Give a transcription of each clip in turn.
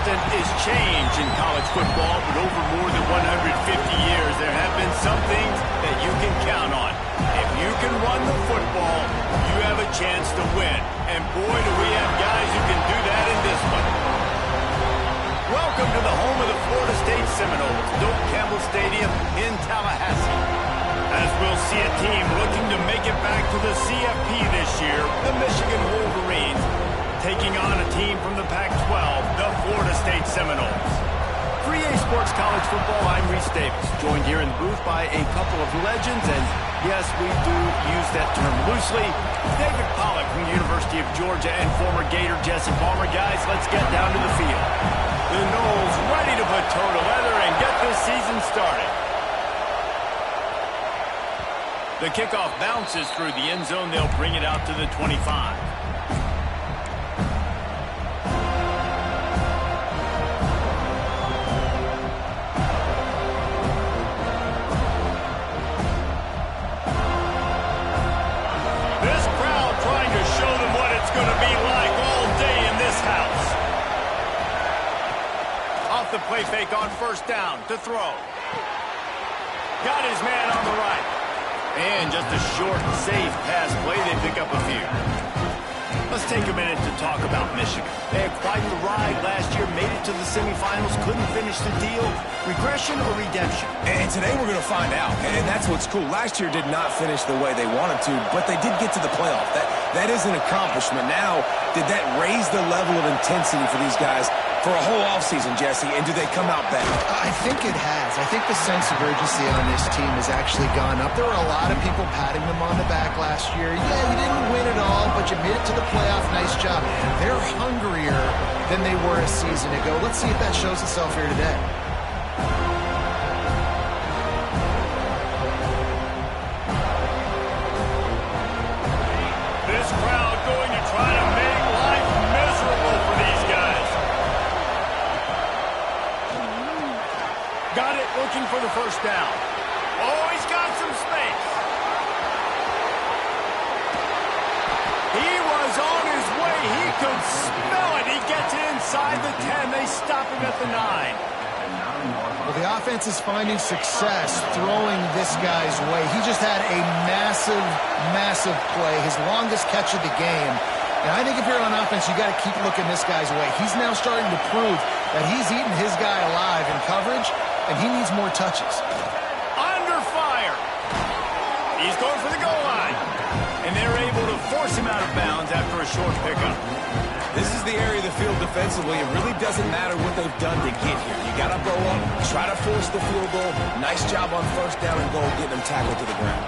constant is change in college football, but over more than 150 years, there have been some things that you can count on. If you can run the football, you have a chance to win. And boy, do we have guys who can do that in this one. Welcome to the home of the Florida State Seminoles, Doak Campbell Stadium in Tallahassee. As we'll see a team looking to make it back to the CFP this year, the Michigan Wolverines, taking on a team from the Pac-12, the Florida State Seminoles. For EA Sports College Football, I'm Reese Davis, joined here in the booth by a couple of legends, and yes, we do use that term loosely. David Pollack from the University of Georgia and former Gator Jesse Palmer. Guys, let's get down to the field. The Noles ready to put toe to leather and get this season started. The kickoff bounces through the end zone. They'll bring it out to the 25. This crowd trying to show them what it's going to be like all day in this house. Off the play fake on first down to throw. Got his man on the right. And just a short, safe pass play, they pick up a few. Let's take a minute to talk about Michigan. They had quite the ride last year, made it to the semifinals, couldn't finish the deal. Regression or redemption? And today we're going to find out, and that's what's cool. Last year did not finish the way they wanted to, but they did get to the playoff. That is an accomplishment. Now, did that raise the level of intensity for these guys for a whole offseason, Jesse, and do they come out better? I think it has. I think the sense of urgency on this team has actually gone up. There were a lot of people patting them on the back last year. Yeah, you didn't win it all, but you made it to the playoff. Nice job. They're hungrier than they were a season ago. Let's see if that shows itself here today. This crowd going to try to make life miserable for these guys. Got it, looking for the first down. Oh, he's got some space. He was on his way. He could smell it. He gets inside the 10. They stop him at the 9. Well, the offense is finding success throwing this guy's way. He just had a massive, massive play, his longest catch of the game. And I think if you're on offense, you got to keep looking this guy's way. He's now starting to prove that he's eating his guy alive in coverage, and he needs more touches. Under fire. He's going for the goal line. And they're able to force him out of bounds after a short pickup. This is the area of the field defensively. It really doesn't matter what they've done to get here. You got to go up, try to force the field goal. Nice job on first down and goal, getting them tackled to the ground.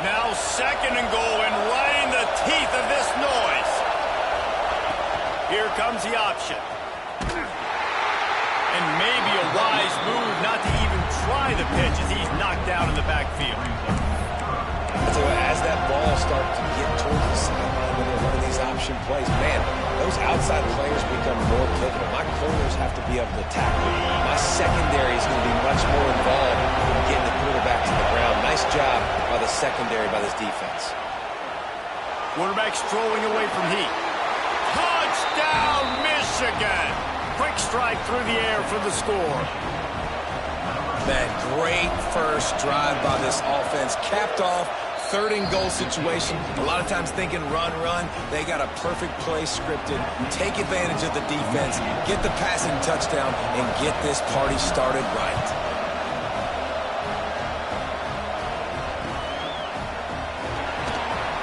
Now second and goal, and right in the teeth of this noise. Here comes the option. And maybe a wise move not to even try the pitch as he's knocked down in the backfield. So as that ball starts to get towards the sideline when they're running these option plays, man, those outside players become more pivotal. My corners have to be able to tackle. My secondary is going to be much more involved in getting the quarterback to the ground. Nice job by the secondary, by this defense. Quarterback strolling away from heat. Touchdown, Michigan! Quick strike through the air for the score. That great first drive by this offense, capped off, third and goal situation. A lot of times thinking run. They got a perfect play scripted. Take advantage of the defense, get the passing touchdown, and get this party started right.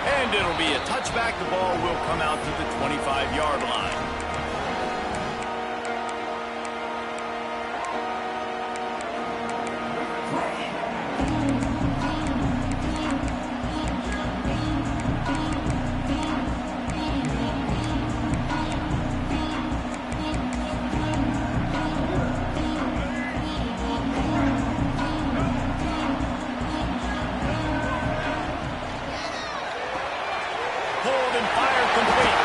And it'll be a touchback. The ball will come out to the 25-yard line. Hold and fire complete.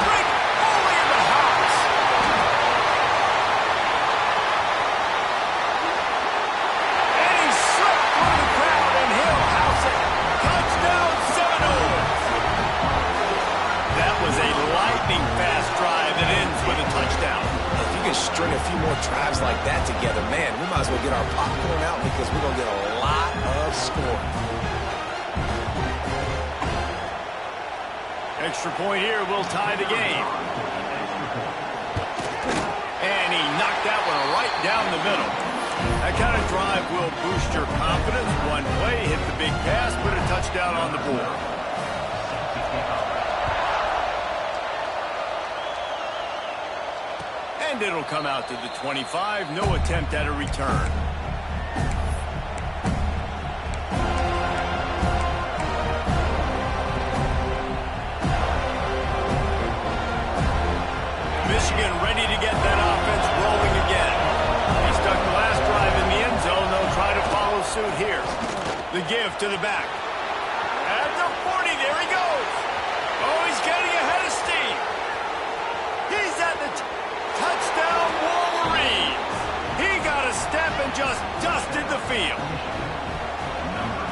Great. Holy string a few more drives like that together, man, we might as well get our popcorn out because we're going to get a lot of scoring. Extra point here will tie the game. And he knocked that one right down the middle. That kind of drive will boost your confidence. One play, hit the big pass, put a touchdown on the board. And it'll come out to the 25. No attempt at a return. Michigan ready to get that offense rolling again. He stuck the last drive in the end zone. They'll try to follow suit here. The give to the back. At the 40, there he goes. Oh, he's getting ahead of steam. He's at the touchdown Wolverines. He got a step and just dusted the field.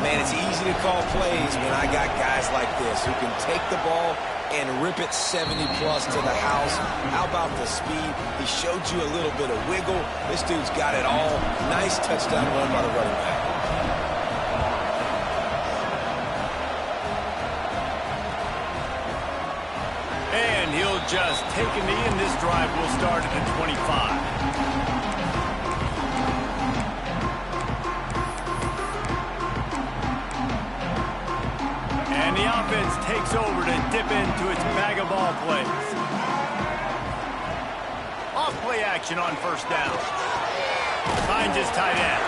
Man, it's easy to call plays when I got guys like this who can take the ball and rip it 70-plus to the house. How about the speed? He showed you a little bit of wiggle. This dude's got it all. Nice touchdown run by the running back. And he'll just take a knee, and this drive will start at the 25. The offense takes over to dip into its bag of ball plays. Off play action on first down. Finds his tight end.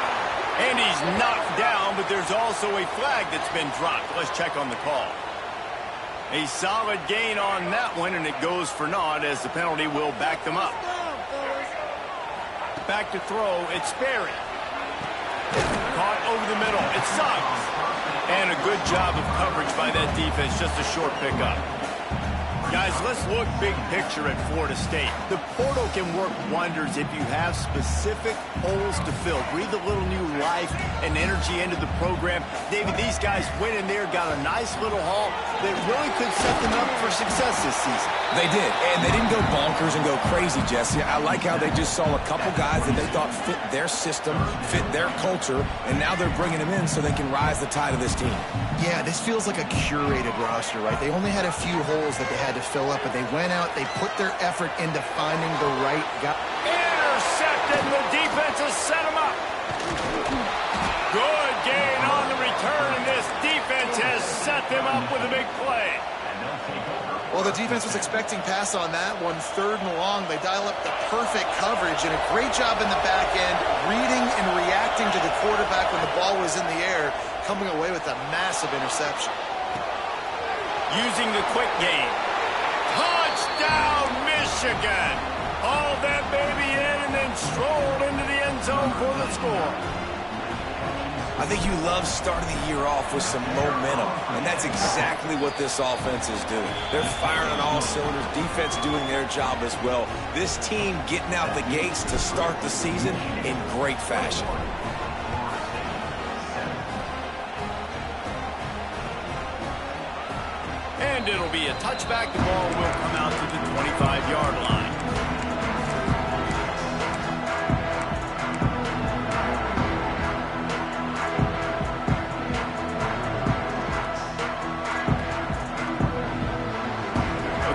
And he's knocked down, but there's also a flag that's been dropped. Let's check on the call. A solid gain on that one, and it goes for naught as the penalty will back them up. Back to throw. It's Sperry. Caught over the middle. It's Suggs. And a good job of coverage by that defense. Just a short pickup. Guys, let's look big picture at Florida State. The portal can work wonders if you have specific holes to fill. Breathe a little new life and energy into the program. David, these guys went in there, got a nice little haul that really could set them up for success this season. They did, and they didn't go bonkers and go crazy, Jesse. I like how they just saw a couple guys that they thought fit their system, fit their culture, and now they're bringing them in so they can rise the tide of this team. Yeah, this feels like a curated roster, right? They only had a few holes that they had to fill up, but they went out, they put their effort into finding the right guy. Intercepted, the defense has set him up. Good gain on the return, and this defense has set them up with a big play. Well, the defense was expecting pass on that one, 3rd and long. They dial up the perfect coverage and a great job in the back end, reading and reacting to the quarterback when the ball was in the air, coming away with a massive interception. Using the quick game. Touchdown, Michigan! Hauled that baby in and then strolled into the end zone for the score. I think you love starting the year off with some momentum, and that's exactly what this offense is doing. They're firing on all cylinders, defense doing their job as well. This team getting out the gates to start the season in great fashion. And it'll be a touchback. The ball will come out to the 25-yard line.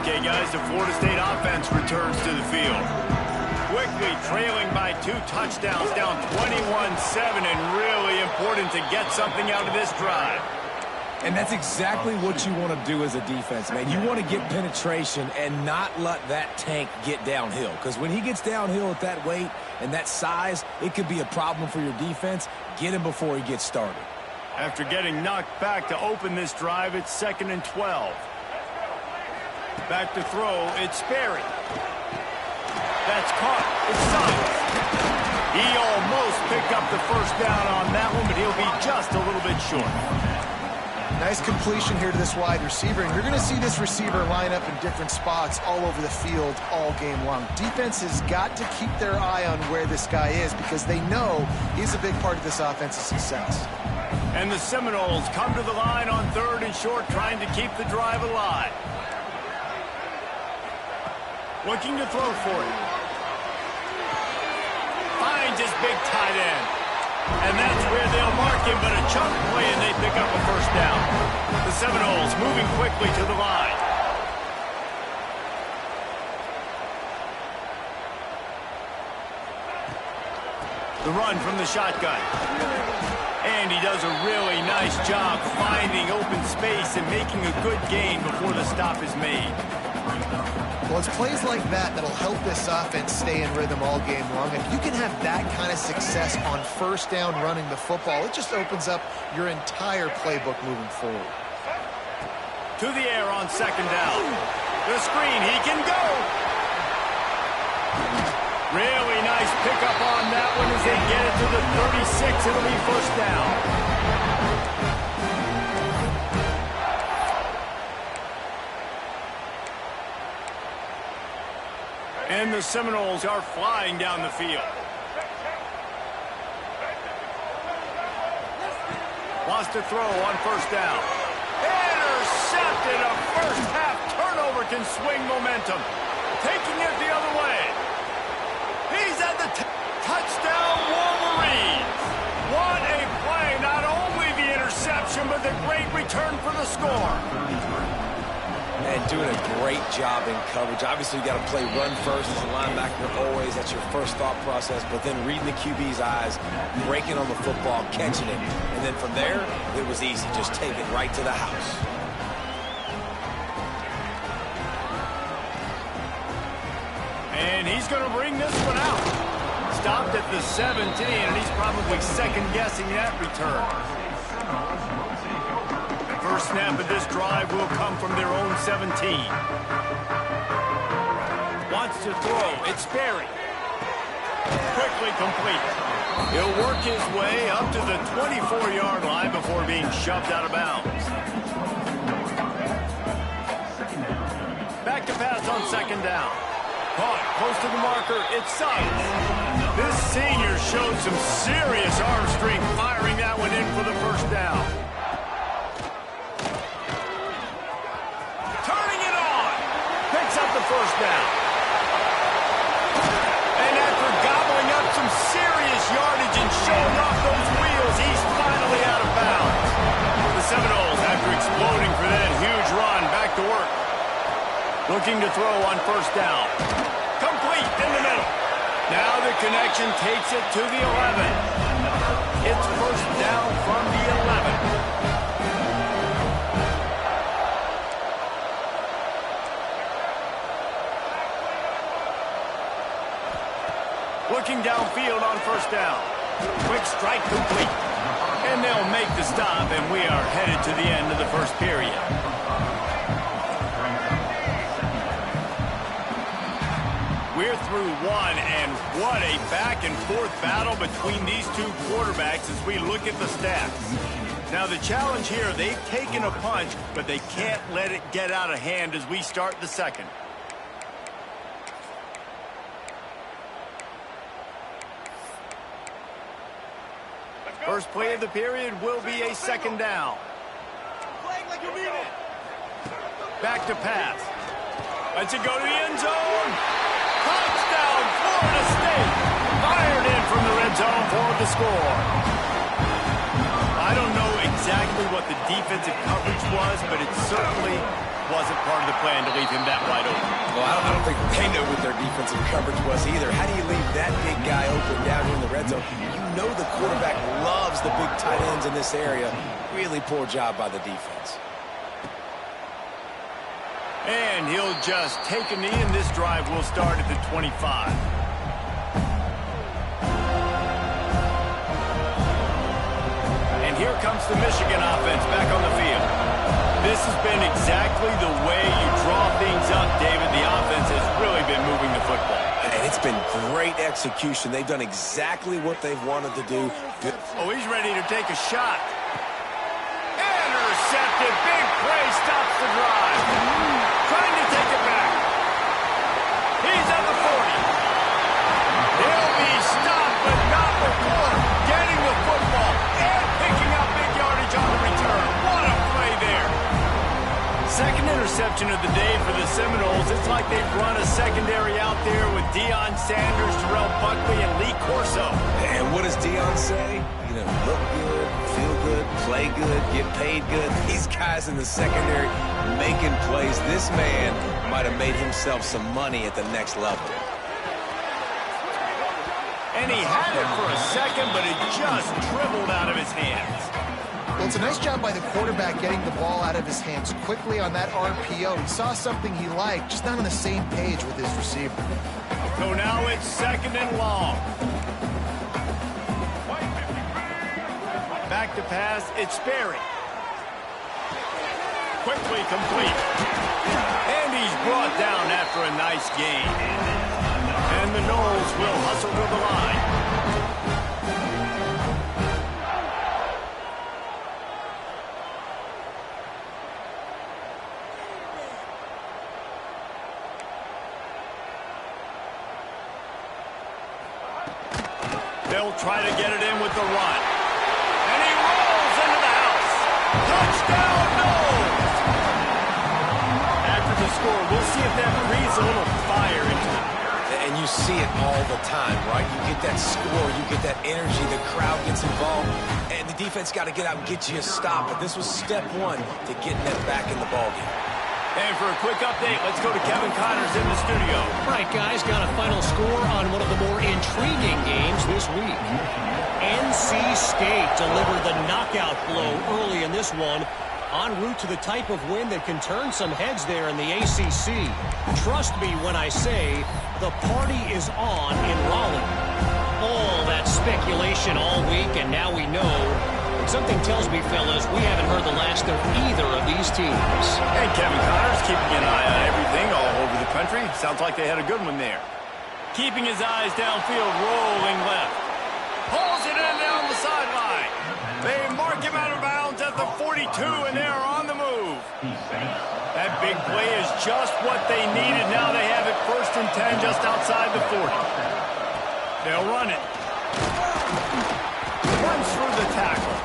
Okay, guys, the Florida State offense returns to the field. Quickly trailing by 2 touchdowns, down 21-7, and really important to get something out of this drive. And that's exactly what you want to do as a defense, man. You want to get penetration and not let that tank get downhill. Because when he gets downhill at that weight and that size, it could be a problem for your defense. Get him before he gets started. After getting knocked back to open this drive, it's 2nd and 12. Back to throw, it's Sperry. That's caught. It's Suggs. He almost picked up the first down on that one, but he'll be just a little bit short. Nice completion here to this wide receiver, and you're going to see this receiver line up in different spots all over the field all game long. Defense has got to keep their eye on where this guy is because they know he's a big part of this offense's success. And the Seminoles come to the line on 3rd and short, trying to keep the drive alive. Looking to throw for it. finds his big tight end. And that's where they'll mark him, but a chunk play, and they pick up a first down. The Seminoles moving quickly to the line. The run from the shotgun. And he does a really nice job finding open space and making a good gain before the stop is made. Well, it's plays like that that'll help this offense stay in rhythm all game long. If you can have that kind of success on first down running the football, it just opens up your entire playbook moving forward. To the air on second down. The screen, he can go. Really nice pickup on that one as they get it to the 36. It'll be first down. And the Seminoles are flying down the field. Wants to throw on first down. Intercepted. A first half turnover can swing momentum. Taking it the other way. He's at the touchdown, Wolverines. What a play. Not only the interception, but the great return for the score. And doing a great job in coverage. Obviously, you got to play run first as a linebacker always. That's your first thought process. But then reading the QB's eyes, breaking on the football, catching it. And then from there, it was easy. Just take it right to the house. And he's going to bring this one out. Stopped at the 17, and he's probably second-guessing that return. First snap of this drive will come from their own 17. Wants to throw. It's Berry. Quickly complete. He'll work his way up to the 24-yard line before being shoved out of bounds. Back to pass on second down. Caught close to the marker. It's Suggs. This senior showed some serious arm strength firing that one in for the first down. Up the first down. And after gobbling up some serious yardage and showing off those wheels, he's finally out of bounds. The Seminoles, after exploding for that huge run, back to work. Looking to throw on first down. Complete in the middle. Now the connection takes it to the 11. It's first down from the 11. Looking downfield on first down. Quick strike complete. And they'll make the stop, and we are headed to the end of the first period. We're through one, and what a back-and-forth battle between these two quarterbacks as we look at the stats. Now, the challenge here, they've taken a punch, but they can't let it get out of hand as we start the second. First play of the period will be a second down. Back to pass. Lets it go to the end zone. Touchdown, Florida State. Fired in from the red zone for the score. I don't know exactly what the defensive coverage was, but it certainly wasn't part of the plan to leave him that wide open. Well, I don't think they know what their defensive coverage was either. How do you leave that big guy open down here in the red zone? You know the quarterback loves the big tight ends in this area. Really poor job by the defense. And he'll just take a knee, and this drive will start at the 25. And here comes the Michigan offense back on the field. This has been exactly the way you draw things up, David. The offense has really been moving the football. And it's been great execution. They've done exactly what they've wanted to do. Oh, he's ready to take a shot. Intercepted. Big play stops the drive. Trying to take it back. He's at the 40. He'll be stopped, but not before getting the football and picking up big yardage on the return. What a play there. Second interception of the day day for the Seminoles. It's like they've run a secondary out there with Deion Sanders, Terrell Buckley, and Lee Corso. And what does Deion say? You know, look good, feel good, play good, get paid good. These guys in the secondary making plays. This man might have made himself some money at the next level. And he had it for a second, but it just dribbled out of his hands. Well, it's a nice job by the quarterback getting the ball out of his hands quickly on that RPO. He saw something he liked, just not on the same page with his receiver. So now it's 2nd and long. Back to pass, it's Sperry. Quickly complete. And he's brought down after a nice gain. And the Noles will hustle to the line. They'll try to get it in with the run. And he rolls into the house. Touchdown, Noles! After the score, we'll see if that breathes a little fire into it. And you see it all the time, right? You get that score, you get that energy, the crowd gets involved, and the defense got to get out and get you a stop. But this was step one to getting them back in the ballgame. And for a quick update, let's go to Kevin Connors in the studio. All right, guys, got a final score on one of the more intriguing games this week. NC State delivered the knockout blow early in this one, en route to the type of win that can turn some heads there in the ACC. Trust me when I say the party is on in Raleigh. All that speculation all week, and now we know. Something tells me, fellas, we haven't heard the last of either of these teams. And Kevin Connors keeping an eye on everything all over the country. Sounds like they had a good one there. Keeping his eyes downfield, rolling left. Pulls it in down the sideline. They mark him out of bounds at the 42, and they are on the move. That big play is just what they needed. Now they have it 1st and 10 just outside the 40. They'll run it. Runs through the tackle.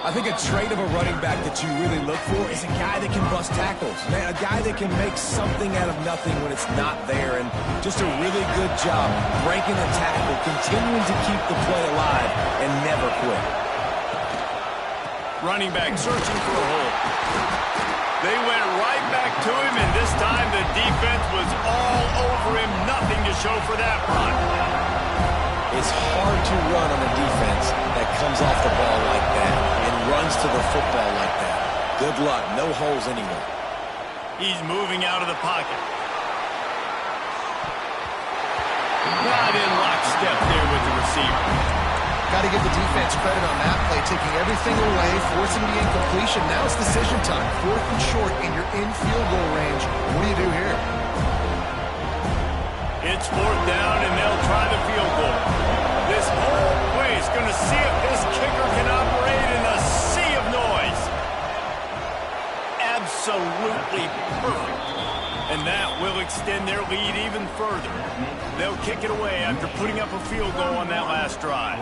I think a trait of a running back that you really look for is a guy that can bust tackles. Man, a guy that can make something out of nothing when it's not there. And just a really good job breaking the tackle, continuing to keep the play alive, and never quit. Running back searching for a hole. They went right back to him, and this time the defense was all over him. Nothing to show for that run. It's hard to run on a defense that comes off the ball like that and runs to the football like that. Good luck. No holes anywhere. He's moving out of the pocket. Not in lockstep there with the receiver. Got to give the defense credit on that play, taking everything away, forcing the incompletion. Now it's decision time. 4th and short, and you're in field goal range. What do you do here? It's 4th down, and they'll try the field goal. This whole play is going to see if this kicker can operate in a sea of noise. Absolutely perfect. And that will extend their lead even further. They'll kick it away after putting up a field goal on that last drive.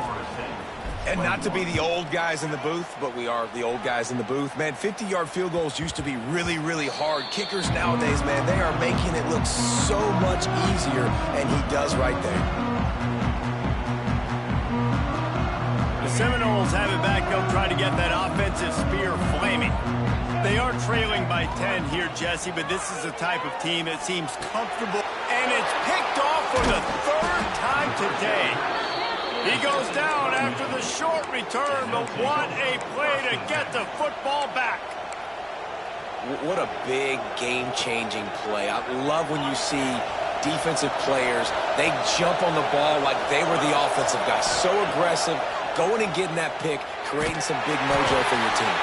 And not to be the old guys in the booth, but we are the old guys in the booth. Man, 50-yard field goals used to be really, really hard. Kickers nowadays, man, they are making it look so much easier, and he does right there. The Seminoles have it back. They'll try to get that offensive spear flaming. They are trailing by 10 here, Jesse, but this is the type of team that seems comfortable. And it's picked off for the 3rd time today. He goes down after the short return, but what a play to get the football back. What a big game-changing play. I love when you see defensive players, they jump on the ball like they were the offensive guys. So aggressive, going and getting that pick, creating some big mojo for your team.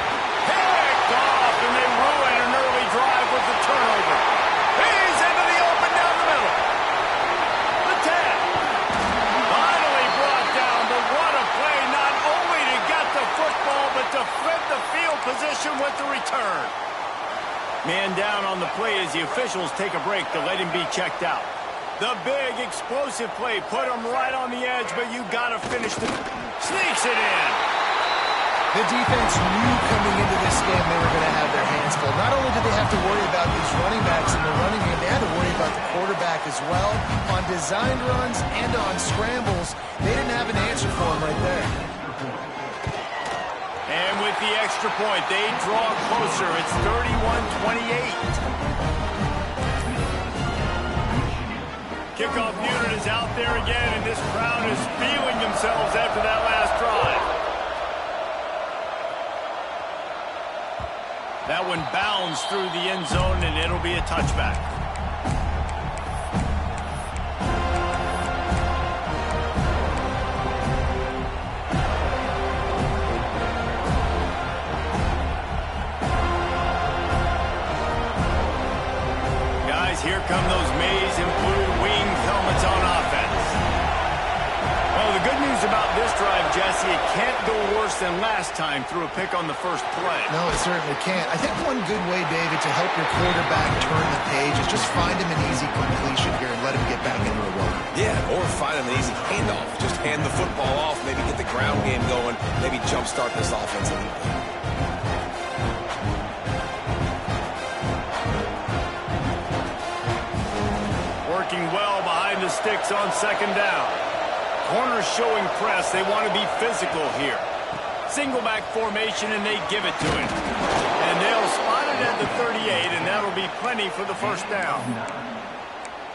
Picked off, and they ruin an early drive with the turnover. He's into the open down the middle. The 10. Finally brought down, but what a play, not only to get the football, but to flip the field position with the return. Man down on the play as the officials take a break to let him be checked out. The big explosive play put him right on the edge, but you got to finish the... Sneaks it in. The defense knew coming into this game they were going to have their hands full. Not only did they have to worry about these running backs in the running game, they had to worry about the quarterback as well. On designed runs and on scrambles, they didn't have an answer for him right there. And with the extra point, they draw closer. It's 31-28. Kickoff unit is out there again, and this crowd is feeling themselves after that last drive. That one bounds through the end zone, and it'll be a touchback. Guys, here come those maize and blue winged helmets on offense. Well, the good news about this drive, Jesse, it can't go worse than last time through a pick on the first play. No, it certainly can't. I think one good way, David, to help your quarterback turn the page is just find him an easy completion here and let him get back into a rhythm. Yeah, or find him an easy handoff. Just hand the football off, maybe get the ground game going, maybe jumpstart this offense a little bit. Working well behind the sticks on second down. Corners showing press. They want to be physical here. Single back formation, and they give it to him. And they'll spot it at the 38, and that'll be plenty for the first down.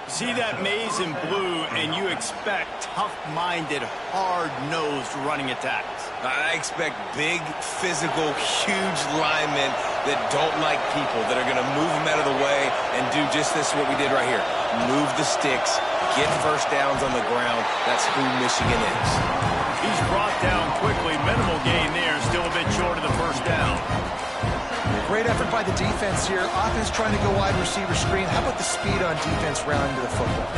See that maize in blue, and you expect tough-minded, hard-nosed running attacks. I expect big, physical, huge linemen that don't like people, that are going to move them out of the way and do just this, what we did right here. Move the sticks, get first downs on the ground. That's who Michigan is. He's brought down quickly. Minimal gain there, still a bit short of the first down. Great effort by the defense here. Offense trying to go wide receiver screen. How about the speed on defense rounding to the football?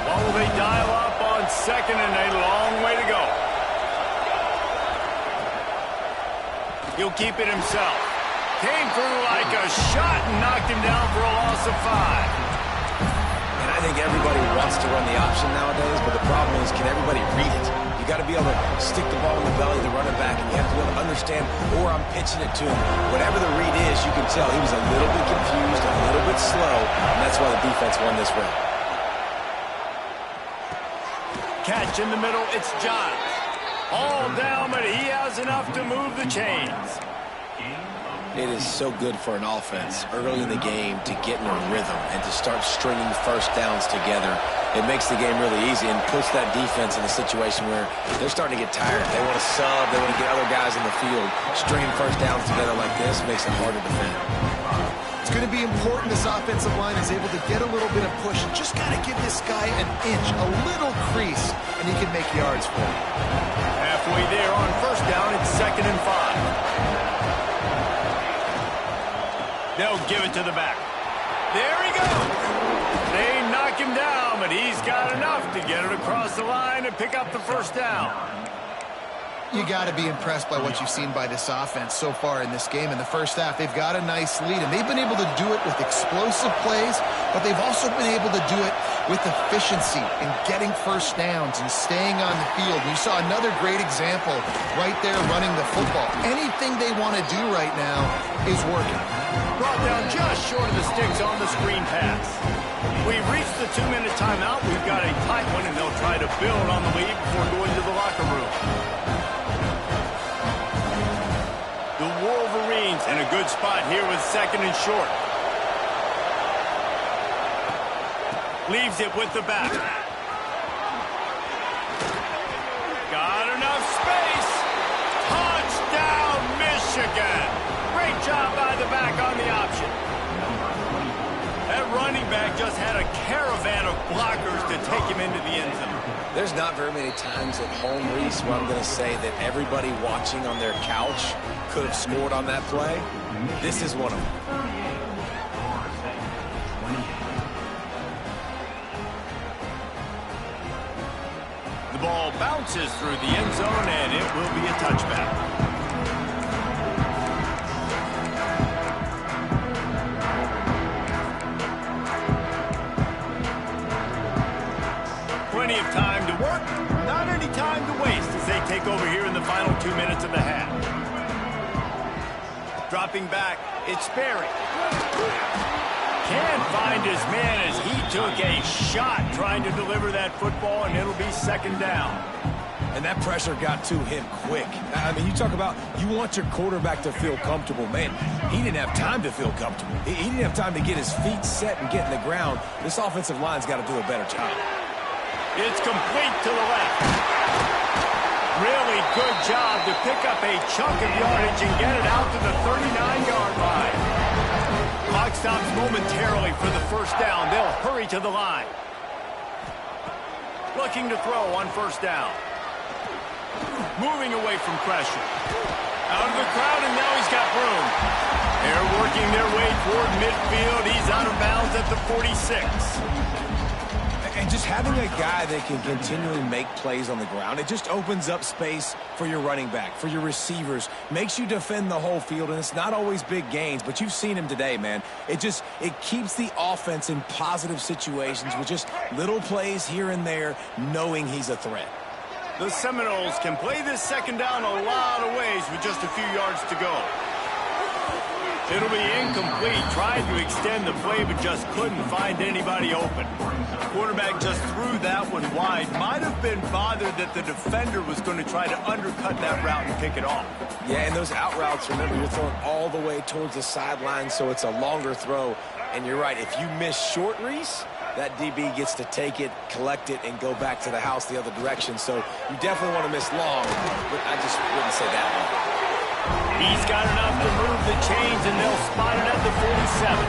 Well, will they dial up on second, and a long way to go. He'll keep it himself. Came through like a shot and knocked him down for a loss of 5. And I think everybody wants to run the option nowadays, but the problem is, can everybody read it? You got to be able to stick the ball in the belly of the running back, and you have to be able to understand, or I'm pitching it to him. Whatever the read is, you can tell he was a little bit confused, a little bit slow, and that's why the defense won this round. Catch in the middle, it's Johns. All down, but he has enough to move the chains. It is so good for an offense early in the game to get in a rhythm and to start stringing first downs together. It makes the game really easy and puts that defense in a situation where they're starting to get tired. They want to sub. They want to get other guys in the field. Stringing first downs together like this makes it hard to defend. It's going to be important this offensive line is able to get a little bit of push. Just got to give this guy an inch, a little crease, and he can make yards for him. Halfway there on first down, it's 2nd and 5. They'll give it to the back. There he goes. They knock him down, but he's got enough to get it across the line and pick up the first down. You got to be impressed by what you've seen by this offense so far in this game. In the first half, they've got a nice lead, and they've been able to do it with explosive plays, but they've also been able to do it with efficiency and getting first downs and staying on the field. You saw another great example right there running the football. Anything they want to do right now is working. Brought down just short of the sticks on the screen pass. We've reached the 2-minute timeout. We've got a tight one, and they'll try to build on the lead before going to the locker room. The Wolverines in a good spot here with 2nd and short. Leaves it with the back. Got enough space. Touchdown, Michigan. Great job by the back on the option. That running back just had a caravan of blockers to take him into the end zone. There's not very many times at home, Reese, where I'm going to say that everybody watching on their couch could have scored on that play. This is one of them. The ball bounces through the end zone, and it will be a touchback. Plenty of time to work, not any time to waste as they take over here in the final 2 minutes of the half. Dropping back, it's Sperry. Can't find his man as he took a shot trying to deliver that football, and it'll be second down. And that pressure got to him quick. I mean, you talk about you want your quarterback to feel comfortable. Man, he didn't have time to feel comfortable. He didn't have time to get his feet set and get in the ground. This offensive line's got to do a better job. It's complete to the left. Really good job to pick up a chunk of yardage and get it out to the 39-yard line. Clock stops momentarily for the first down. They'll hurry to the line. Looking to throw on first down. Moving away from pressure. Out of the crowd, and now he's got room. They're working their way toward midfield. He's out of bounds at the 46. And just having a guy that can continually make plays on the ground, it just opens up space for your running back, for your receivers, makes you defend the whole field, and it's not always big gains, but you've seen him today, man. It keeps the offense in positive situations with just little plays here and there, knowing he's a threat. The Seminoles can play this second down a lot of ways with just a few yards to go. It'll be incomplete, trying to extend the play, but just couldn't find anybody open. Quarterback just threw that one wide. Might have been bothered that the defender was going to try to undercut that route and pick it off. Yeah, and those out routes, remember, you're throwing all the way towards the sideline, so it's a longer throw. And you're right, if you miss short, Reese, that DB gets to take it, collect it, and go back to the house the other direction. So you definitely want to miss long, but I just wouldn't say that long. He's got enough to move the chains, and they'll spot it at the 47.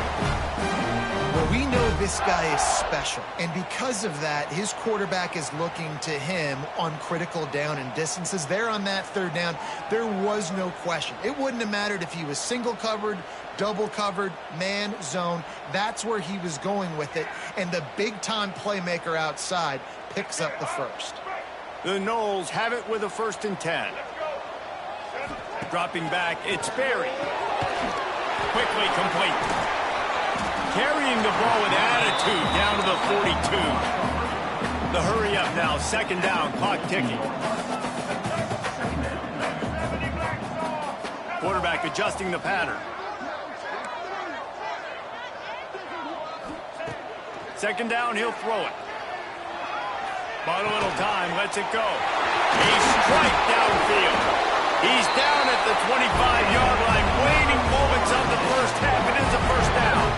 Well, we know this guy is special, and because of that, his quarterback is looking to him on critical down and distances. There on that third down, there was no question. It wouldn't have mattered if he was single covered, double covered, man, zone. That's where he was going with it, and the big-time playmaker outside picks up the first. The Noles have it with a 1st and 10. Dropping back, it's Sperry. Quickly complete. Carrying the ball with attitude down to the 42. The hurry up now, second down, clock ticking. Quarterback adjusting the pattern. Second down, he'll throw it. Bought a little time, lets it go. A strike downfield. He's down at the 25-yard line, waiting moments of the first half. It is a first down.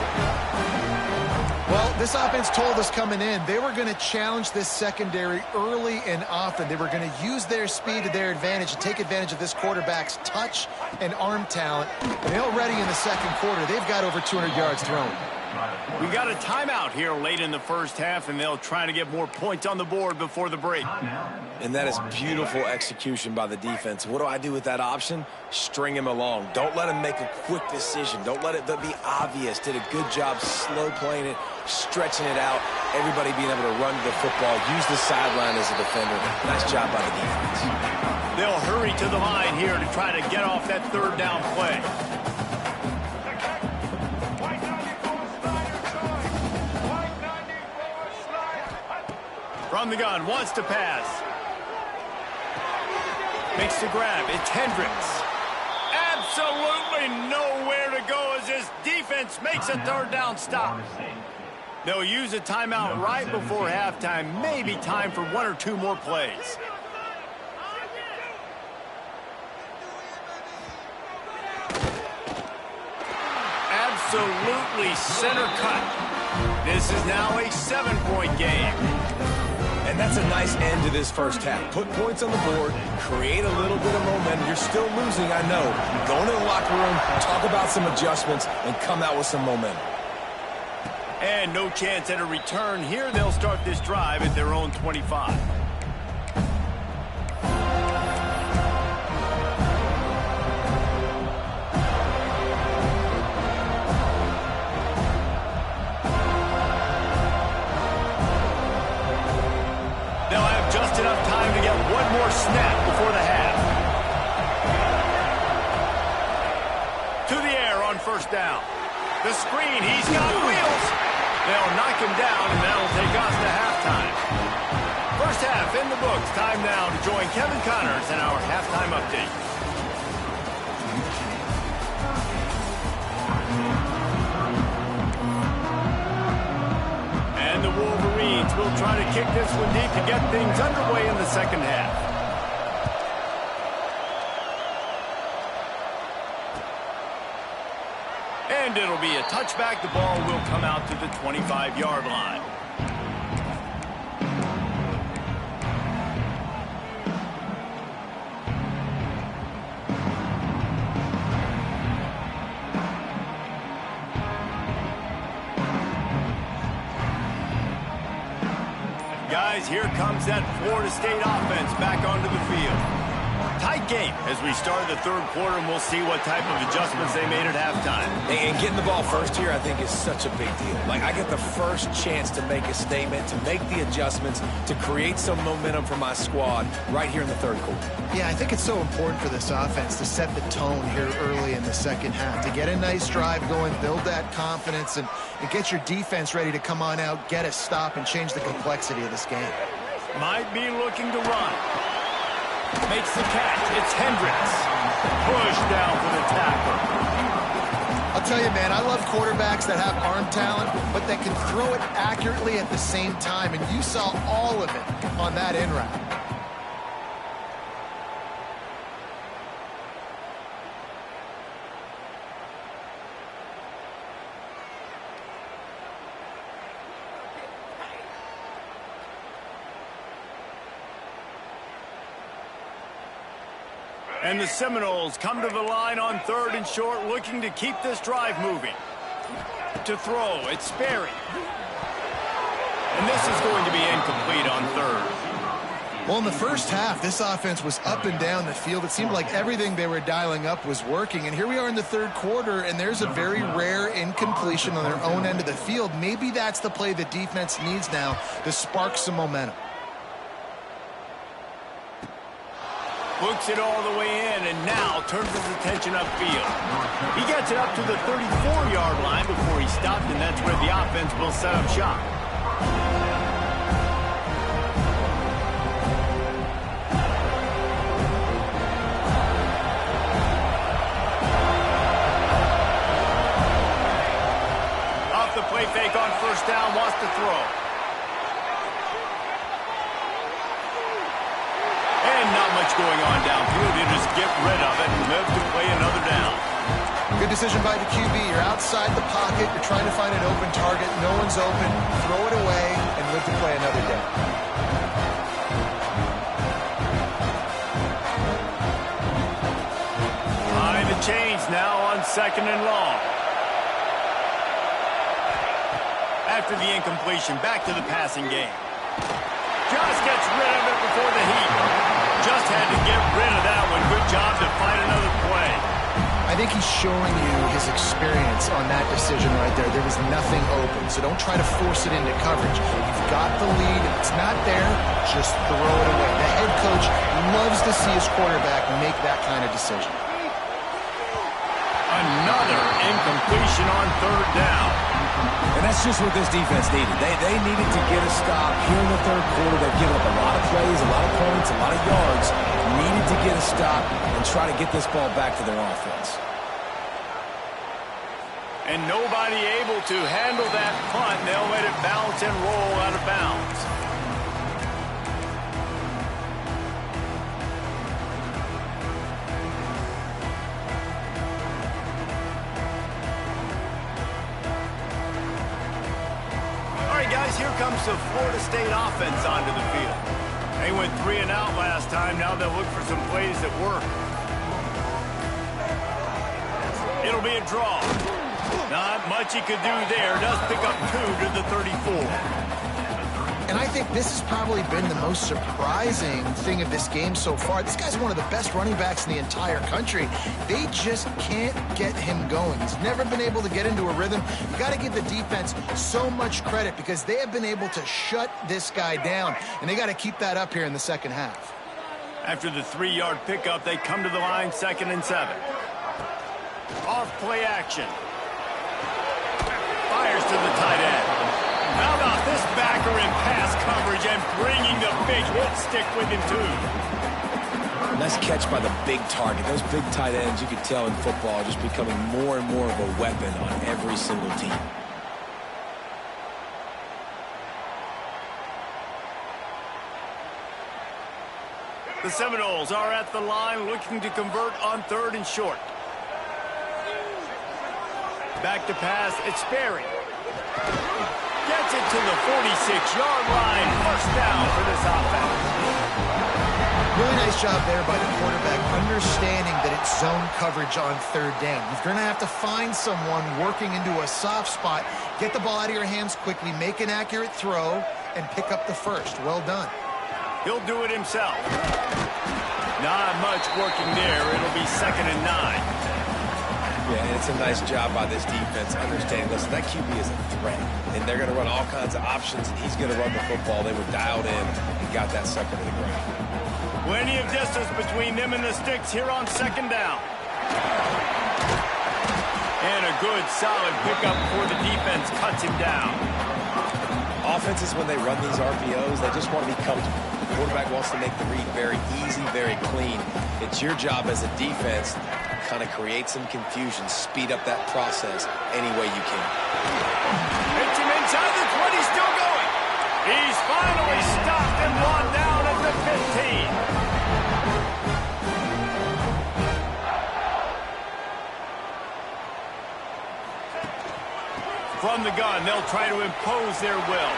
Well, this offense told us coming in they were going to challenge this secondary early and often. They were going to use their speed to their advantage and take advantage of this quarterback's touch and arm talent. And already in the second quarter, they've got over 200 yards thrown. We got a timeout here late in the first half, and they'll try to get more points on the board before the break. And that is beautiful execution by the defense. What do I do with that option? String him along. Don't let him make a quick decision. Don't let it be obvious. Did a good job slow playing it, stretching it out, everybody being able to run to the football, use the sideline as a defender. Nice job by the defense. They'll hurry to the line here to try to get off that third down play. From the gun, wants to pass. Makes the grab. It's Hendricks. Absolutely nowhere to go as this defense makes a third down stop. They'll use a timeout right before halftime. Maybe time for 1 or 2 more plays. Absolutely center cut. This is now a 7-point game. And that's a nice end to this first half. Put points on the board, create a little bit of momentum. You're still losing, I know. Go into the locker room, talk about some adjustments, and come out with some momentum. And no chance at a return here. They'll start this drive at their own 25. Just enough time to get one more snap before the half. To the air on first down. The screen, he's got wheels. They'll knock him down, and that'll take us to halftime. First half in the books. Time now to join Kevin Connors in our halftime update. the Wolverines will try to kick this one deep to get things underway in the second half. And it'll be a touchback. The ball will come out to the 25-yard line. Guys, here comes that Florida State offense back onto the field. Tight game as we start the third quarter, and we'll see what type of adjustments they made at halftime. And getting the ball first here, I think, is such a big deal. Like, I get the first chance to make a statement, to make the adjustments, to create some momentum for my squad right here in the third quarter. Yeah, I think it's so important for this offense to set the tone here early in the second half, to get a nice drive going, build that confidence, and get your defense ready to come on out, get a stop, and change the complexity of this game. Might be looking to run. Makes the catch. It's Hendricks. Push down for the tackle. I'll tell you, man, I love quarterbacks that have arm talent, but that can throw it accurately at the same time, and you saw all of it on that in route. And the Seminoles come to the line on 3rd and short, looking to keep this drive moving. To throw, it's Sperry. And this is going to be incomplete on 3rd. Well, in the first half, this offense was up and down the field. It seemed like everything they were dialing up was working. And here we are in the third quarter, and there's a very rare incompletion on their own end of the field. Maybe that's the play the defense needs now to spark some momentum. Looks it all the way in, and now turns his attention upfield. He gets it up to the 34-yard line before he stopped, and that's where the offense will set up shop. Off the play fake on first down, wants to throw. Not much going on downfield. You just get rid of it and live to play another down. Good decision by the QB. You're outside the pocket. You're trying to find an open target. No one's open. Throw it away and live to play another down. Behind the chains now on 2nd and long. After the incompletion, back to the passing game. Just gets rid of it before the heat. Just had to get rid of that one. Good job to find another play. I think he's showing you his experience on that decision right there. There was nothing open, so don't try to force it into coverage. You've got the lead. If it's not there, just throw it away. The head coach loves to see his quarterback make that kind of decision. Another incompletion on 3rd down. And that's just what this defense needed. They needed to get a stop here in the third quarter. They've given up a lot of plays, a lot of points, a lot of yards. Needed to get a stop and try to get this ball back to their offense. And nobody able to handle that punt. They'll let it bounce and roll out of bounds. Guys, here comes the Florida State offense onto the field. They went 3 and out last time. Now they'll look for some plays that work. It'll be a draw. Not much he could do there. Does pick up 2 to the 34. And I think this has probably been the most surprising thing of this game so far. This guy's one of the best running backs in the entire country. They just can't get him going. He's never been able to get into a rhythm. You got to give the defense so much credit because they have been able to shut this guy down, and they got to keep that up here in the second half. After the 3-yard pickup, they come to the line 2nd and 7. Off play action. Fires to the tight end. How about this backer in pass coverage and bringing the big hit stick with him, too? Nice catch by the big target. Those big tight ends, you could tell in football, are just becoming more and more of a weapon on every single team. The Seminoles are at the line looking to convert on 3rd and short. Back to pass, it's Sperry. Gets it to the 46-yard line. First down for this offense. Really nice job there by the quarterback, understanding that it's zone coverage on 3rd down. You're going to have to find someone working into a soft spot, get the ball out of your hands quickly, make an accurate throw, and pick up the first. Well done. He'll do it himself. Not much working there. It'll be 2nd and 9. Yeah, and it's a nice job by this defense understanding, listen, that QB is a threat, and they're going to run all kinds of options, and he's going to run the football. They were dialed in and got that sucker to the ground. Plenty of distance between them and the sticks here on 2nd down. And a good, solid pickup before the defense cuts him down. Offenses, when they run these RPOs, they just want to be comfortable. The quarterback wants to make the read very easy, very clean. It's your job as a defense to kind of create some confusion, speed up that process any way you can. Hits him inside the 20, still going. He's finally stopped and brought down at the 15. From the gun, they'll try to impose their will.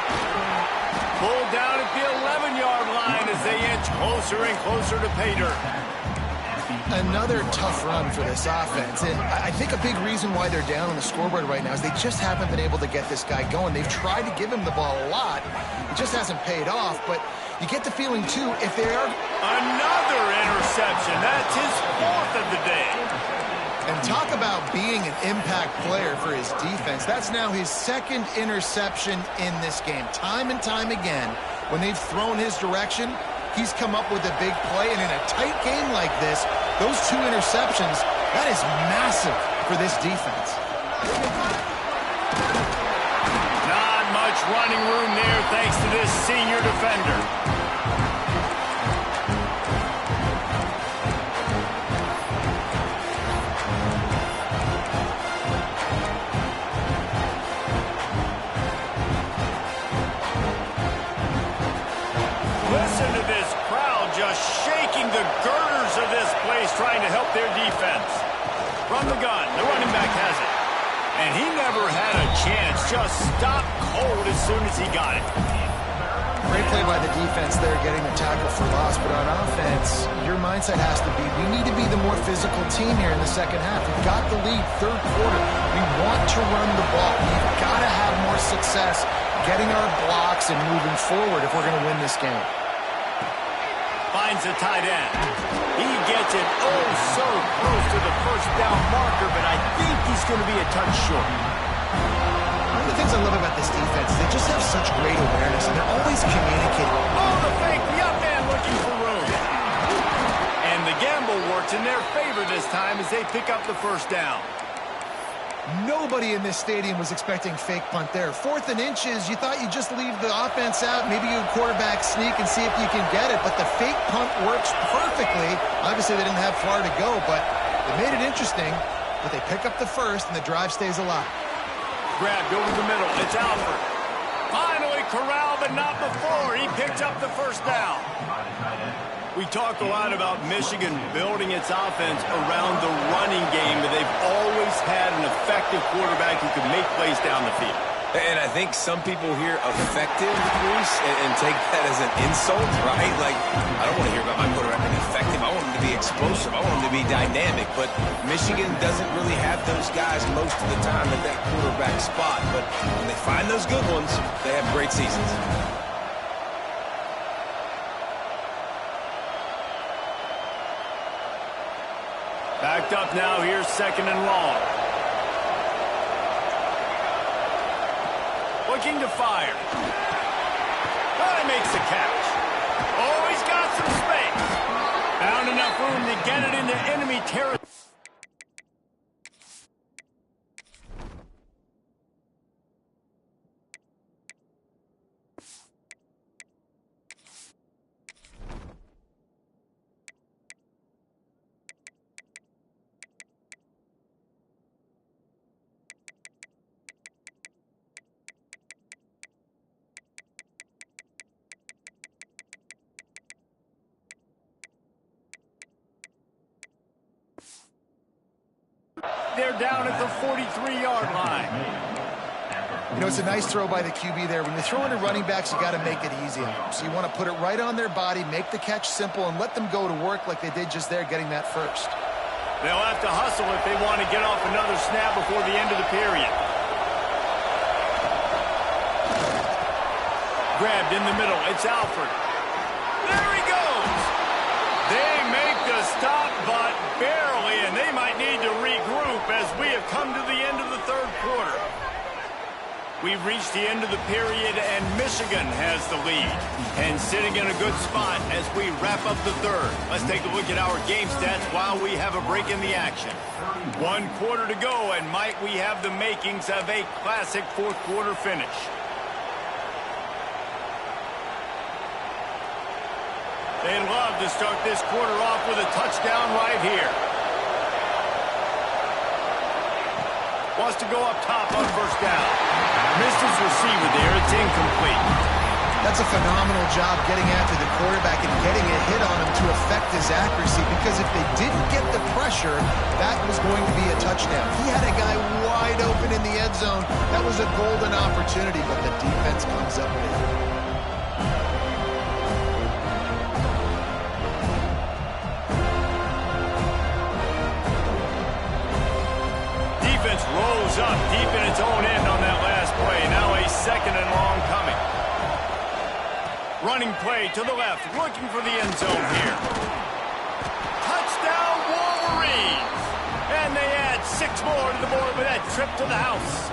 Pulled down at the 11-yard line as they inch closer and closer to pay dirt. Another tough run for this offense, and I think a big reason why they're down on the scoreboard right now is they just haven't been able to get this guy going. They've tried to give him the ball a lot. It just hasn't paid off, but you get the feeling, too, if they are... Another interception. That's his 4th of the day. And talk about being an impact player for his defense. That's now his 2nd interception in this game. Time and time again, when they've thrown his direction, he's come up with a big play. And in a tight game like this, those 2 interceptions, that is massive for this defense. Not much running room there thanks to this senior defender. Listen to this crowd just shaking the girders of this place trying to help their defense. From the gun, the running back has it. And he never had a chance, just stopped cold as soon as he got it. Great play by the defense there, getting the tackle for loss. But on offense, your mindset has to be, we need to be the more physical team here in the 2nd half. We've got the lead, 3rd quarter. We want to run the ball. We've got to have more success getting our blocks and moving forward if we're going to win this game. Finds a tight end. He gets it oh so close to the 1st down marker, but I think he's going to be a touch short. One of the things I love about this defense is they just have such great awareness, and they're always communicating. Oh, the fake, the up man looking for room. And the gamble works in their favor this time as they pick up the 1st down. Nobody in this stadium was expecting fake punt there. 4th and inches, you thought you'd just leave the offense out, maybe you quarterback sneak and see if you can get it, but the fake punt works perfectly. Obviously, they didn't have far to go, but they made it interesting, but they pick up the 1st, and the drive stays alive. Grabbed over the middle, it's Alford. Finally corralled, but not before. He picks up the 1st down. We talked a lot about Michigan building its offense around the running game, but they've always had an effective quarterback who can make plays down the field. And I think some people hear effective, Bruce, and take that as an insult, right? Like, I don't want to hear about my quarterback being effective. I want him to be explosive. I want him to be dynamic. But Michigan doesn't really have those guys most of the time at that quarterback spot. But when they find those good ones, they have great seasons. Backed up now, here's 2nd and long. Looking to fire. Well, he makes the catch. Oh, he's got some space. Found enough room to get it into enemy territory. they're down at the 43-yard line. You know, it's a nice throw by the QB there. When you're throwing to running backs, you got to make it easy on them. So you want to put it right on their body, make the catch simple, and let them go to work like they did just there, getting that first. They'll have to hustle if they want to get off another snap before the end of the period. Grabbed in the middle. It's Alford. There he goes. They make the stop, but barely, and they might need to regroup as we have come to the end of the third quarter. We've reached the end of the period, and Michigan has the lead. And sitting in a good spot as we wrap up the third. Let's take a look at our game stats while we have a break in the action. 1 quarter to go, and might we have the makings of a classic fourth quarter finish. They'd love to start this quarter off with a touchdown right here. Wants to go up top on first down. Missed his receiver there. It's incomplete. That's a phenomenal job getting after the quarterback and getting a hit on him to affect his accuracy, because if they didn't get the pressure, that was going to be a touchdown. He had a guy wide open in the end zone. That was a golden opportunity, but the defense comes up with it. Rolls up deep in its own end on that last play. Now a second and long coming. Running play to the left, looking for the end zone here. Touchdown Wolverines! And they add 6 more to the board with that trip to the house.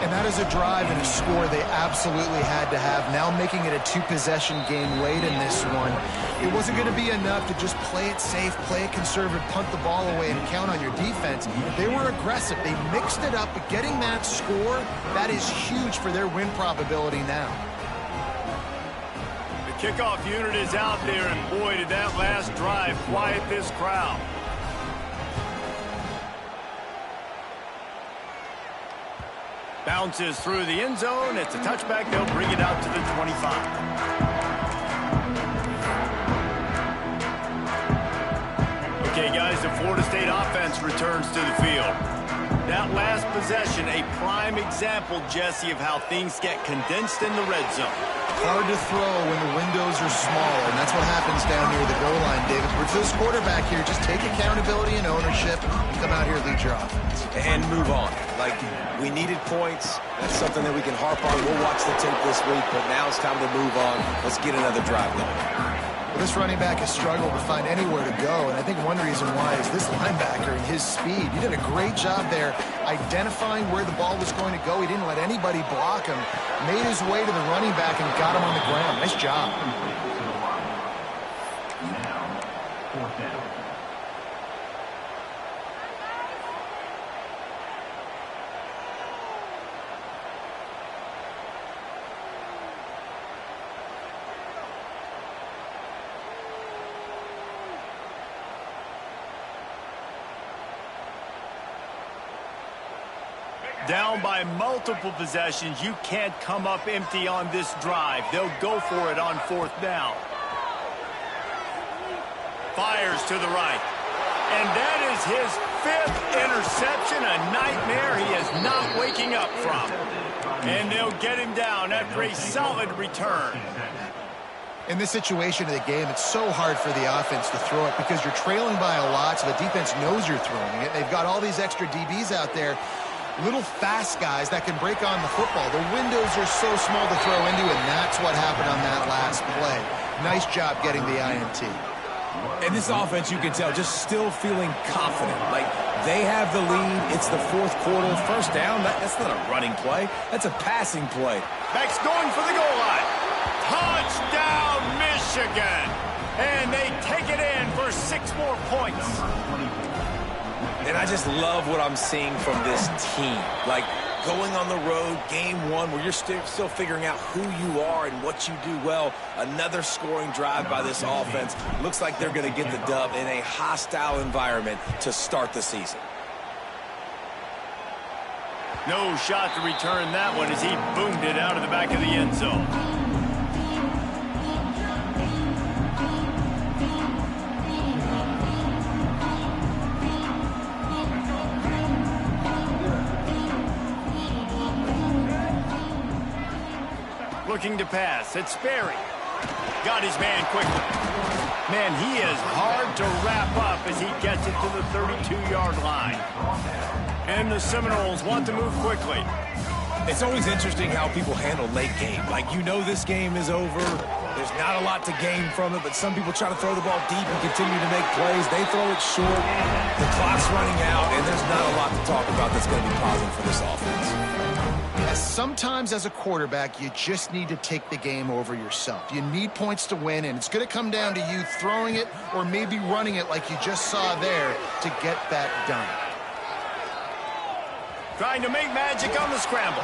And that is a drive and a score they absolutely had to have. Now making it a 2-possession game late in this one. It wasn't going to be enough to just play it safe, play it conservative, punt the ball away, and count on your defense. They were aggressive. They mixed it up, but getting that score, that is huge for their win probability now. The kickoff unit is out there, and boy, did that last drive quiet this crowd. Bounces through the end zone. It's a touchback. They'll bring it out to the 25. Okay, guys, the Florida State offense returns to the field. That last possession, a prime example, Jesse, of how things get condensed in the red zone. Hard to throw when the windows are smaller, and that's what happens down near the goal line, David. For this quarterback here, just take accountability and ownership and come out here and lead your offense. And move on. Like, we needed points. That's something that we can harp on. We'll watch the tape this week, but now it's time to move on. Let's get another drive going. Well, this running back has struggled to find anywhere to go, and I think one reason why is this linebacker and his speed. He did a great job there identifying where the ball was going to go. He didn't let anybody block him, made his way to the running back and got him on the ground. Nice job. Fourth down. Down by multiple possessions, you can't come up empty on this drive. They'll go for it on fourth down. Fires to the right. And that is his 5th interception, a nightmare he is not waking up from. And they'll get him down after a solid return. In this situation of the game, it's so hard for the offense to throw it because you're trailing by a lot, so the defense knows you're throwing it. They've got all these extra DBs out there. Little fast guys that can break on the football. The windows are so small to throw into, and that's what happened on that last play. Nice job getting the INT. And this offense, you can tell, just still feeling confident. Like, they have the lead. It's the fourth quarter. First down, that's not a running play. That's a passing play. Max going for the goal line. Touchdown, Michigan. And they take it in for 6 more points. And I just love what I'm seeing from this team. Like, going on the road, game 1, where you're still figuring out who you are and what you do well. Another scoring drive by this offense. Looks like they're going to get the dub in a hostile environment to start the season. No shot to return that one as he boomed it out of the back of the end zone. Looking to pass. It's Sperry. Got his man quickly. Man, he is hard to wrap up as he gets it to the 32-yard line. And the Seminoles want to move quickly. It's always interesting how people handle late game. Like, you know this game is over. There's not a lot to gain from it, but some people try to throw the ball deep and continue to make plays. They throw it short. The clock's running out, and there's not a lot to talk about that's going to be positive for this offense. Sometimes as a quarterback, you just need to take the game over yourself. You need points to win, and it's going to come down to you throwing it or maybe running it like you just saw there to get that done. Trying to make magic on the scramble.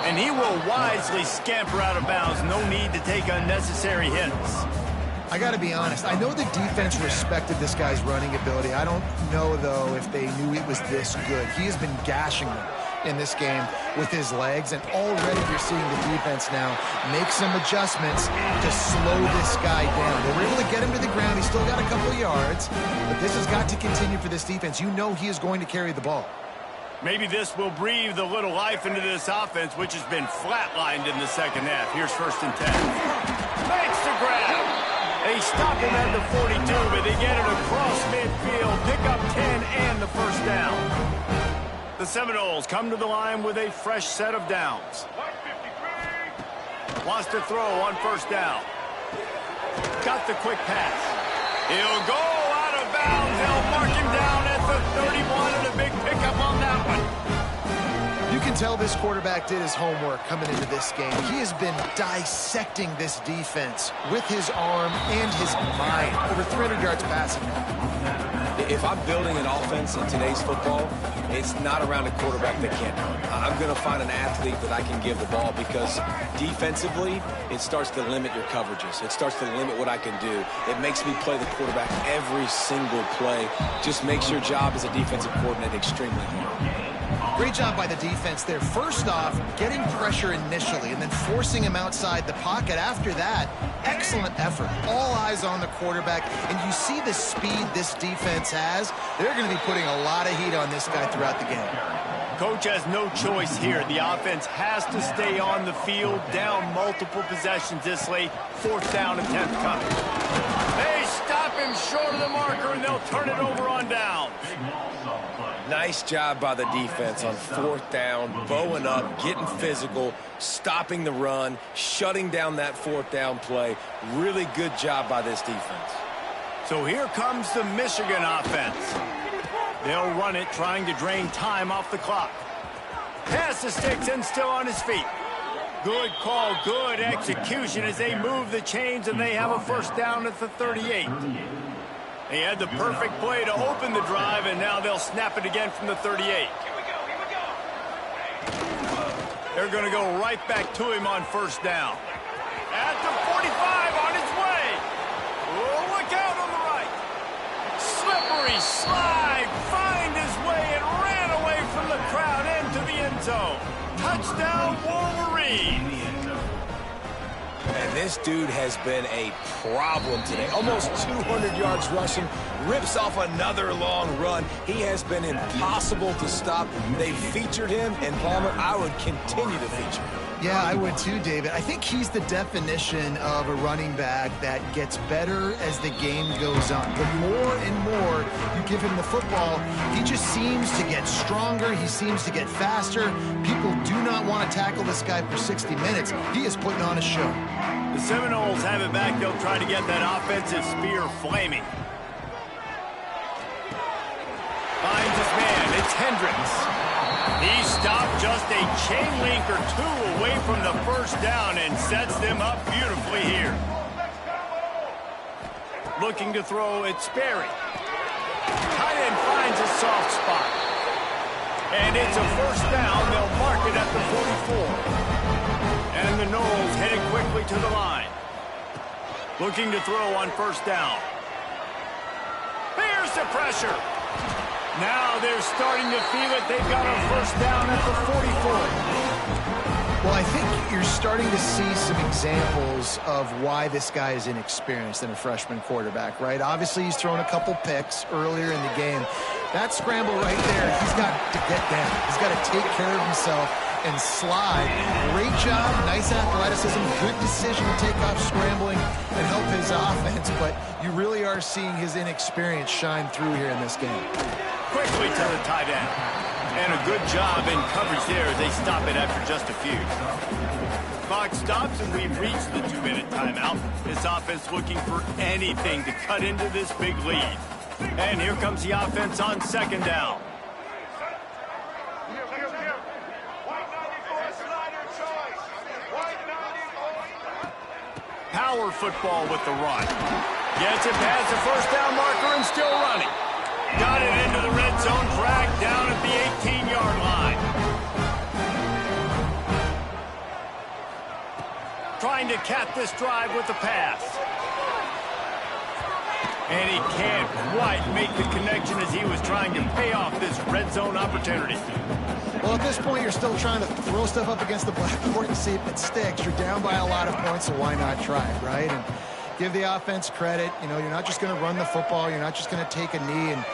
And he will wisely scamper out of bounds. No need to take unnecessary hits. I got to be honest. I know the defense respected this guy's running ability. I don't know, though, if they knew it was this good. He has been gashing them in this game with his legs, and already you're seeing the defense now make some adjustments to slow this guy down. They were able to get him to the ground. He's still got a couple of yards, but this has got to continue for this defense. You know he is going to carry the ball. Maybe this will breathe a little life into this offense, which has been flatlined in the second half. Here's 1st and 10. Makes the grab. They stop him at the 42, but they get it across midfield. Pick up 10 and the first down. The Seminoles come to the line with a fresh set of downs. Wants to throw on 1st down. Got the quick pass. He'll go out of bounds. They'll mark him down at the 31, and a big pickup on that one. You can tell this quarterback did his homework coming into this game. He has been dissecting this defense with his arm and his mind. Over 300 yards passing now. If I'm building an offense in today's football, it's not around a quarterback that can't run. I'm going to find an athlete that I can give the ball, because defensively, it starts to limit your coverages. It starts to limit what I can do. It makes me play the quarterback every single play. Just makes your job as a defensive coordinator extremely hard. Great job by the defense there. First off, getting pressure initially and then forcing him outside the pocket. After that, excellent effort. All eyes on the quarterback. And you see the speed this defense has. They're going to be putting a lot of heat on this guy throughout the game. Coach has no choice here. The offense has to stay on the field, down multiple possessions this late. 4th down attempt coming. They stop him short of the marker, and they'll turn it over on downs. Nice job by the defense on 4th down, bowing up, getting physical, stopping the run, shutting down that 4th down play. Really good job by this defense. So here comes the Michigan offense. They'll run it, trying to drain time off the clock. Pass the sticks and still on his feet. Good call, good execution as they move the chains, and they have a 1st down at the 38. They had the perfect play to open the drive, and now they'll snap it again from the 38. Here we go. They're going to go right back to him on 1st down. At the 45, on his way. Oh, look out on the right. Slippery slide, find his way, and ran away from the crowd into the end zone. Touchdown, Wolverines. And this dude has been a problem today. Almost 200 yards rushing, rips off another long run. He has been impossible to stop. They featured him, and Palmer, I would continue to feature him. Yeah, I would too, David. I think he's the definition of a running back that gets better as the game goes on. The more and more you give him the football, he just seems to get stronger. He seems to get faster. People do not want to tackle this guy for 60 minutes. He is putting on a show. The Seminoles have it back. They'll try to get that offensive spear flaming. Finds his man. It's Hendricks. He stopped just a chain link or two away from the 1st down and sets them up beautifully here. Looking to throw, it's Sperry. Tight end finds a soft spot. And it's a 1st down. They'll mark it at the 44. And the Noles headed quickly to the line. Looking to throw on 1st down. Here's the pressure. Now they're starting to feel it. They've got a 1st down at the 44. Well, I think you're starting to see some examples of why this guy is inexperienced in a freshman quarterback, right? Obviously, he's thrown a couple picks earlier in the game. That scramble right there, he's got to get down. He's got to take care of himself and slide. Great job, nice athleticism, good decision to take off scrambling and help his offense, but you really are seeing his inexperience shine through here in this game. Quickly to the tight end. And a good job in coverage there as they stop it after just a few. Clock stops and we've reached the 2-minute timeout. This offense looking for anything to cut into this big lead. And here comes the offense on second down. Power football with the run. Gets it past the first down marker and still running. Got it into the red zone, dragged down at the 18-yard line. Trying to cap this drive with the pass. And he can't quite make the connection as he was trying to pay off this red zone opportunity. Well, at this point, you're still trying to throw stuff up against the blackboard and see if it sticks. You're down by a lot of points, so why not try it, right? And give the offense credit. You know, you're not just going to run the football. You're not just going to take a knee and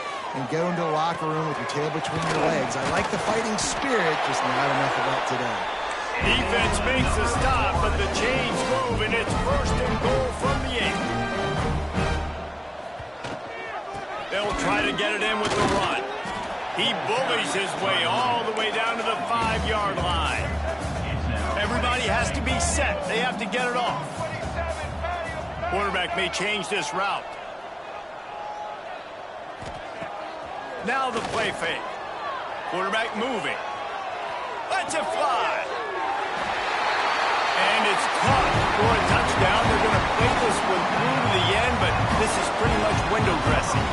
go into the locker room with your tail between your legs. I like the fighting spirit, just not enough of that today. Defense makes the stop, but the chains move, and it's 1st and goal from the 8. They'll try to get it in with the run. He bullies his way all the way down to the 5-yard line. Everybody has to be set. They have to get it off. Quarterback may change this route. Now the play fake. Quarterback moving. Lets it fly. And it's caught for a touchdown. They're going to play this one through to the end, but this is pretty much window dressing.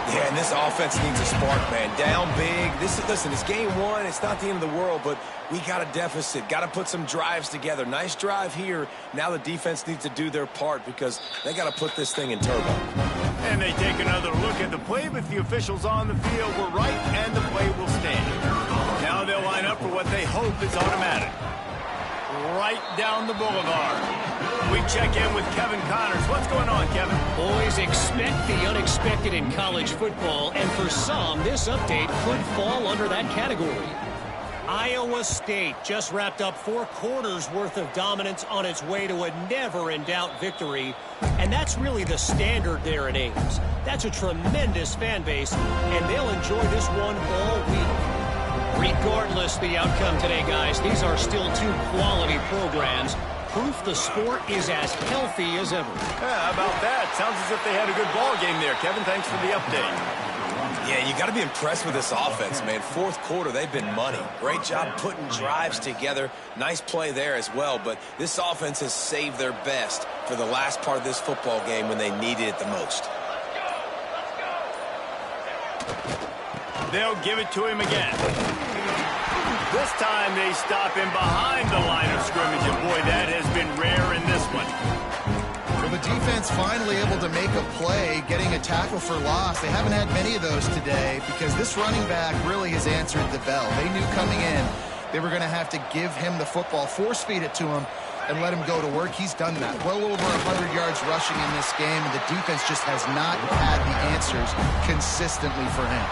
Yeah, and this offense needs a spark, man. Down big. Listen, it's game one. It's not the end of the world, but we got a deficit. Got to put some drives together. Nice drive here. Now the defense needs to do their part because they got to put this thing in turbo. And they take another look at the play, but the officials on the field were right, and the play will stand. Now they'll line up for what they hope is automatic. Right down the boulevard. We check in with Kevin Connors. What's going on, Kevin? Boys, expect the unexpected in college football, and for some, this update could fall under that category. Iowa State just wrapped up 4 quarters worth of dominance on its way to a never-in-doubt victory, and that's really the standard there at Ames. That's a tremendous fan base, and they'll enjoy this one all week. Regardless the outcome today, guys, these are still 2 quality programs. Proof the sport is as healthy as ever. Yeah, how about that? Sounds as if they had a good ball game there, Kevin. Thanks for the update. Yeah, you got to be impressed with this offense, man. 4th quarter, they've been money. Great job putting drives together. Nice play there as well, but this offense has saved their best for the last part of this football game when they needed it the most. They'll give it to him again. This time they stop him behind the line of scrimmage, and boy, that has been rare in this one. Well, the defense finally able to make a play, getting a tackle for loss. They haven't had many of those today because this running back really has answered the bell. They knew coming in they were going to have to give him the football, force-feed it to him, and let him go to work. He's done that. Well over 100 yards rushing in this game, and the defense just has not had the answers consistently for him.